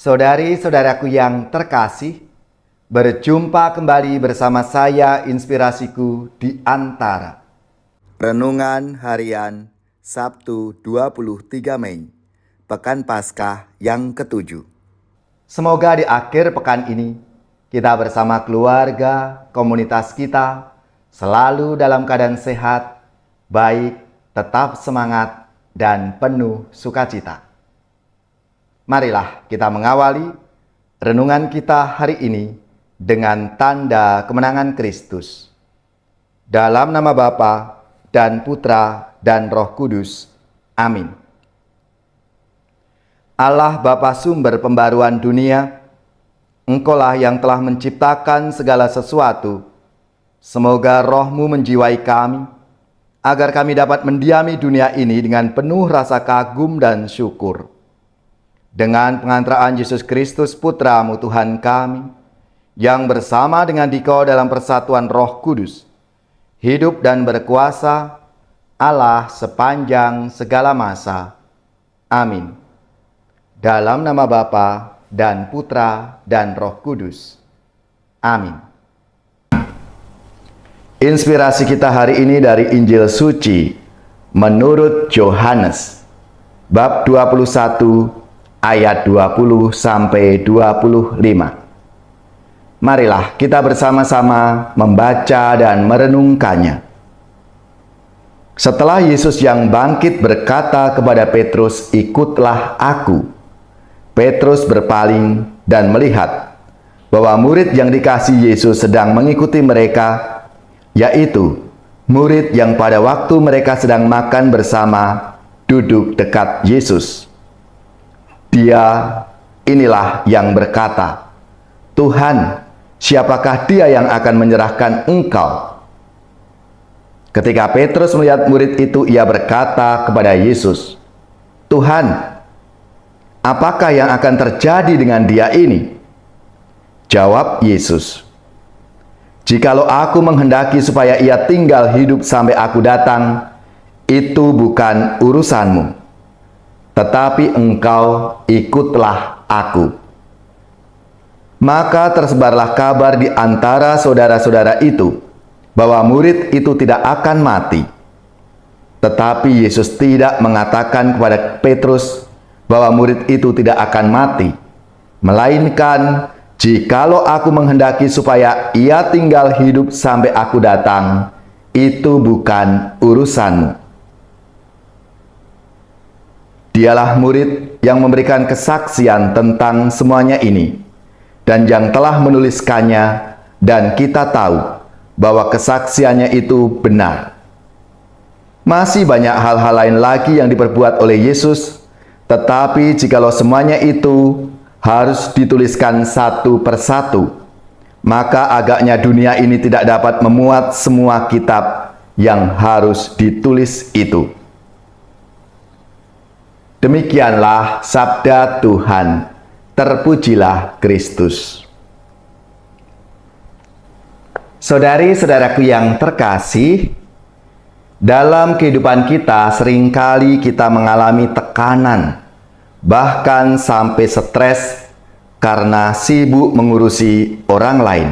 Saudari-saudaraku yang terkasih, berjumpa kembali bersama saya Inspirasiku di Antara. Renungan Harian Sabtu 23 Mei, Pekan Paskah yang ke-7. Semoga di akhir pekan ini, kita bersama keluarga, komunitas kita, selalu dalam keadaan sehat, baik, tetap semangat, dan penuh sukacita. Marilah kita mengawali renungan kita hari ini dengan tanda kemenangan Kristus. Dalam nama Bapa dan Putra dan Roh Kudus. Amin. Allah Bapa sumber pembaruan dunia, Engkaulah yang telah menciptakan segala sesuatu. Semoga Roh-Mu menjiwai kami, agar kami dapat mendiami dunia ini dengan penuh rasa kagum dan syukur. Dengan pengantaraan Yesus Kristus Putra-Mu Tuhan kami, yang bersama dengan Dikau dalam persatuan Roh Kudus, hidup dan berkuasa Allah sepanjang segala masa. Amin. Dalam nama Bapa dan Putra dan Roh Kudus. Amin. Inspirasi kita hari ini dari Injil Suci menurut Yohanes, bab 21, ayat 20 sampai 25. Marilah kita bersama-sama membaca dan merenungkannya. Setelah Yesus yang bangkit berkata kepada Petrus, "Ikutlah aku." Petrus berpaling dan melihat bahwa murid yang dikasihi Yesus sedang mengikuti mereka, yaitu murid yang pada waktu mereka sedang makan bersama duduk dekat Yesus. Dia inilah yang berkata, "Tuhan, siapakah dia yang akan menyerahkan Engkau?" Ketika Petrus melihat murid itu, ia berkata kepada Yesus, "Tuhan, apakah yang akan terjadi dengan dia ini?" Jawab Yesus, "Jikalau aku menghendaki supaya ia tinggal hidup sampai aku datang, itu bukan urusanmu. Tetapi engkau ikutlah aku." Maka tersebarlah kabar di antara saudara-saudara itu bahwa murid itu tidak akan mati. Tetapi Yesus tidak mengatakan kepada Petrus bahwa murid itu tidak akan mati, melainkan, "Jikalau aku menghendaki supaya ia tinggal hidup sampai aku datang, itu bukan urusanmu." Dialah murid yang memberikan kesaksian tentang semuanya ini, dan yang telah menuliskannya, dan kita tahu bahwa kesaksiannya itu benar. Masih banyak hal-hal lain lagi yang diperbuat oleh Yesus, tetapi jikalau semuanya itu harus dituliskan satu persatu, maka agaknya dunia ini tidak dapat memuat semua kitab yang harus ditulis itu. Demikianlah sabda Tuhan. Terpujilah Kristus. Saudari-saudaraku yang terkasih, dalam kehidupan kita seringkali kita mengalami tekanan, bahkan sampai stres karena sibuk mengurusi orang lain.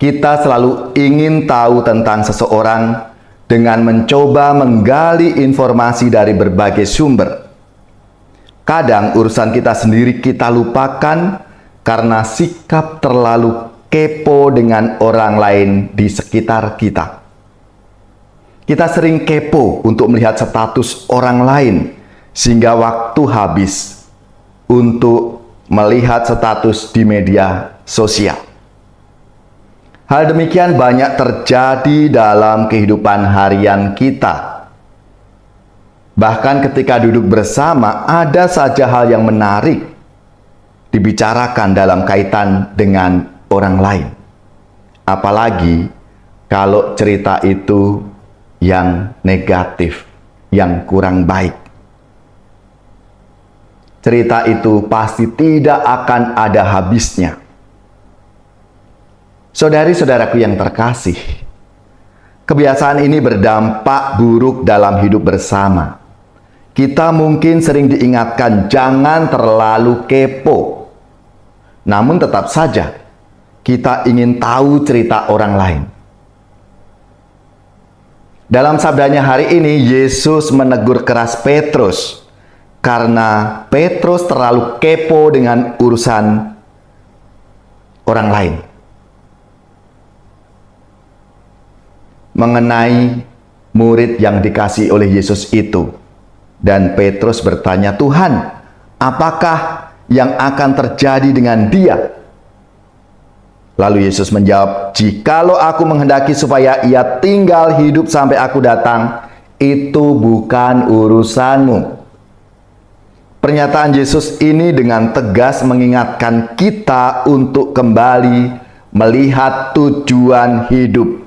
Kita selalu ingin tahu tentang seseorang dengan mencoba menggali informasi dari berbagai sumber. Kadang urusan kita sendiri kita lupakan karena sikap terlalu kepo dengan orang lain di sekitar kita. Kita sering kepo untuk melihat status orang lain, sehingga waktu habis untuk melihat status di media sosial. Hal demikian banyak terjadi dalam kehidupan harian kita. Bahkan ketika duduk bersama, ada saja hal yang menarik dibicarakan dalam kaitan dengan orang lain. Apalagi kalau cerita itu yang negatif, yang kurang baik. Cerita itu pasti tidak akan ada habisnya. Saudari-saudaraku yang terkasih, kebiasaan ini berdampak buruk dalam hidup bersama. Kita mungkin sering diingatkan jangan terlalu kepo. Namun tetap saja kita ingin tahu cerita orang lain. Dalam sabdanya hari ini, Yesus menegur keras Petrus karena Petrus terlalu kepo dengan urusan orang lain. Mengenai murid yang dikasihi oleh Yesus itu. Dan Petrus bertanya, "Tuhan, apakah yang akan terjadi dengan dia?" Lalu Yesus menjawab, "Jikalau aku menghendaki supaya ia tinggal hidup sampai aku datang, itu bukan urusanmu." Pernyataan Yesus ini dengan tegas mengingatkan kita untuk kembali melihat tujuan hidup,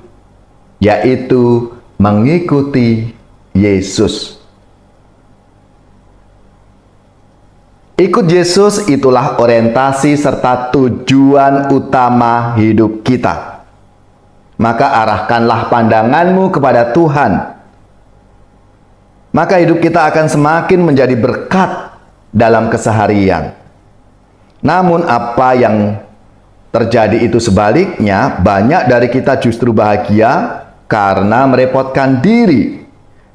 yaitu mengikuti Yesus. Ikut Yesus itulah orientasi serta tujuan utama hidup kita. Maka arahkanlah pandanganmu kepada Tuhan. Maka hidup kita akan semakin menjadi berkat dalam keseharian. Namun apa yang terjadi itu sebaliknya, banyak dari kita justru bahagia karena merepotkan diri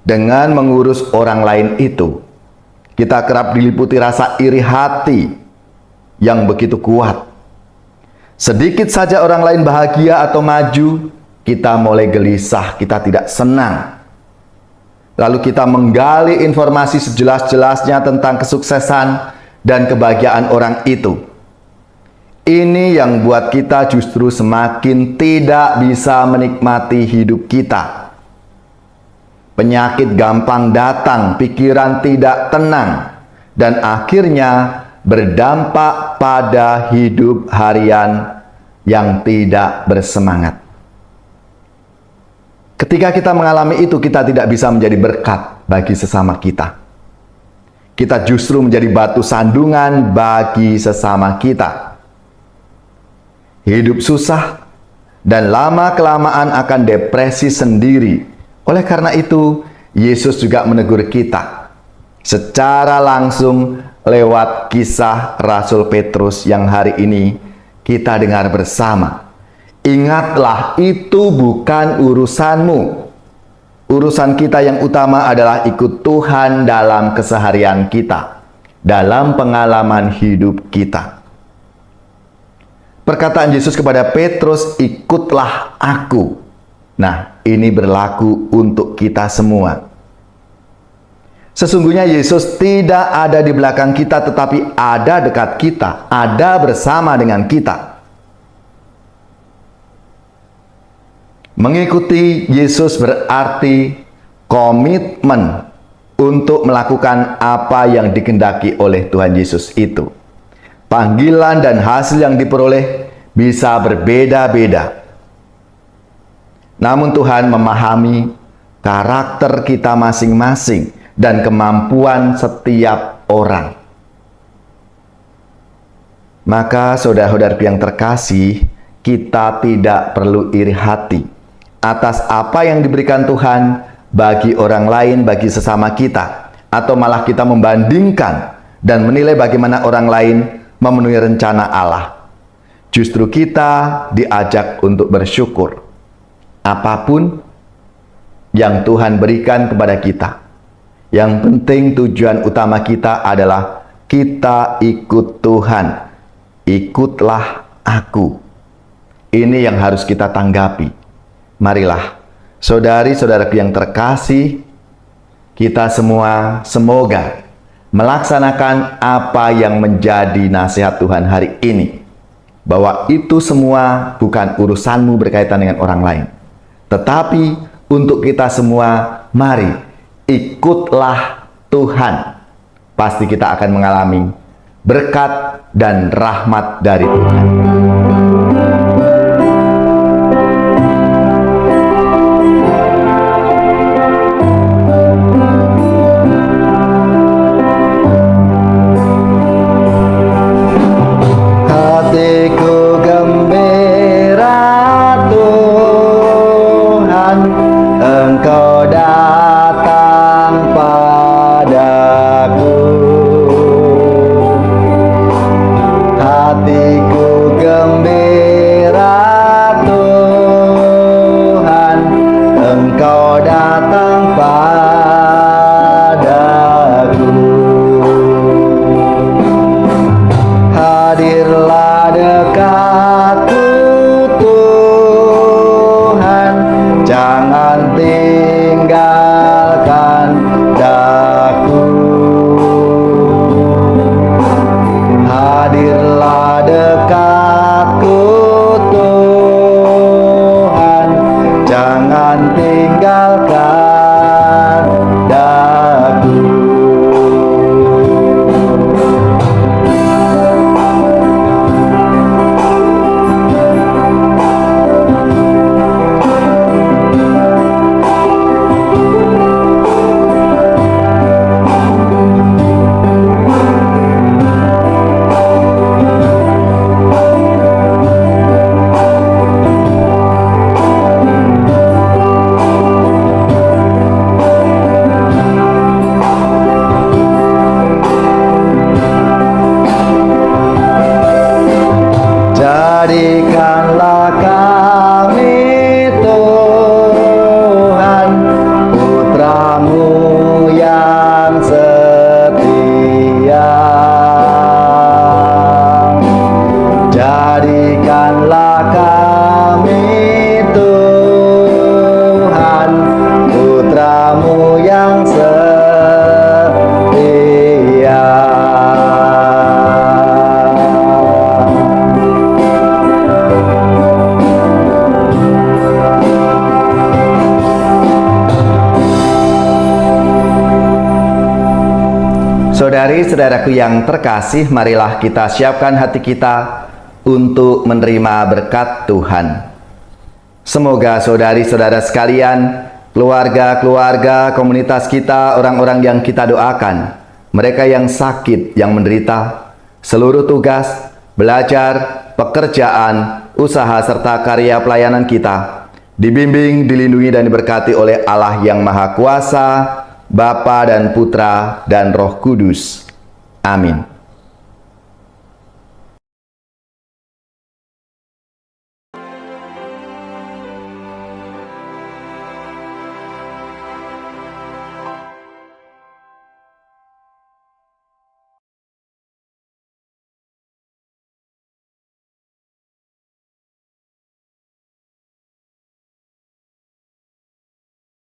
dengan mengurus orang lain itu. Kita kerap diliputi rasa iri hati yang begitu kuat. Sedikit saja orang lain bahagia atau maju, kita mulai gelisah, kita tidak senang. Lalu kita menggali informasi sejelas-jelasnya tentang kesuksesan dan kebahagiaan orang itu. Ini yang buat kita justru semakin tidak bisa menikmati hidup kita. Penyakit gampang datang, pikiran tidak tenang, dan akhirnya berdampak pada hidup harian yang tidak bersemangat. Ketika kita mengalami itu, kita tidak bisa menjadi berkat bagi sesama kita. Kita justru menjadi batu sandungan bagi sesama kita. Hidup susah, dan lama-kelamaan akan depresi sendiri. Oleh karena itu, Yesus juga menegur kita secara langsung lewat kisah Rasul Petrus yang hari ini kita dengar bersama. Ingatlah, itu bukan urusanmu. Urusan kita yang utama adalah ikut Tuhan dalam keseharian kita, dalam pengalaman hidup kita. Perkataan Yesus kepada Petrus, "Ikutlah aku." Nah, ini berlaku untuk kita semua. Sesungguhnya Yesus tidak ada di belakang kita, tetapi ada dekat kita, ada bersama dengan kita. Mengikuti Yesus berarti komitmen untuk melakukan apa yang dikehendaki oleh Tuhan Yesus itu. Panggilan dan hasil yang diperoleh bisa berbeda-beda. Namun Tuhan memahami karakter kita masing-masing dan kemampuan setiap orang. Maka saudara-saudara yang terkasih, kita tidak perlu iri hati atas apa yang diberikan Tuhan bagi orang lain, bagi sesama kita, atau malah kita membandingkan dan menilai bagaimana orang lain memenuhi rencana Allah. Justru kita diajak untuk bersyukur apapun yang Tuhan berikan kepada kita. Yang penting tujuan utama kita adalah kita ikut Tuhan. Ikutlah aku. Ini yang harus kita tanggapi. Marilah, saudari-saudaraku yang terkasih, kita semua semoga melaksanakan apa yang menjadi nasihat Tuhan hari ini. Bahwa itu semua bukan urusanmu berkaitan dengan orang lain. Tetapi untuk kita semua, mari ikutlah Tuhan. Pasti kita akan mengalami berkat dan rahmat dari Tuhan. Hatiku gembira Tuhan, Engkau datang pada hatiku gembira Tuhan, Engkau datang padaku. Hadirlah dekatku Tuhan, jangan tinggalkan daku. Hadirlah dekatku Tuhan, jangan tinggalkan daku. Jadikanlah kami Tuhan, putra-Mu yang setia. Jadikanlah kami Tuhan, putra-Mu yang setia. Saudari-saudaraku yang terkasih, marilah kita siapkan hati kita untuk menerima berkat Tuhan. Semoga saudari-saudara sekalian, keluarga-keluarga, komunitas kita, orang-orang yang kita doakan, mereka yang sakit, yang menderita, seluruh tugas, belajar, pekerjaan, usaha, serta karya pelayanan kita, dibimbing, dilindungi, dan diberkati oleh Allah yang Maha Kuasa, Bapa dan Putra dan Roh Kudus. Amin.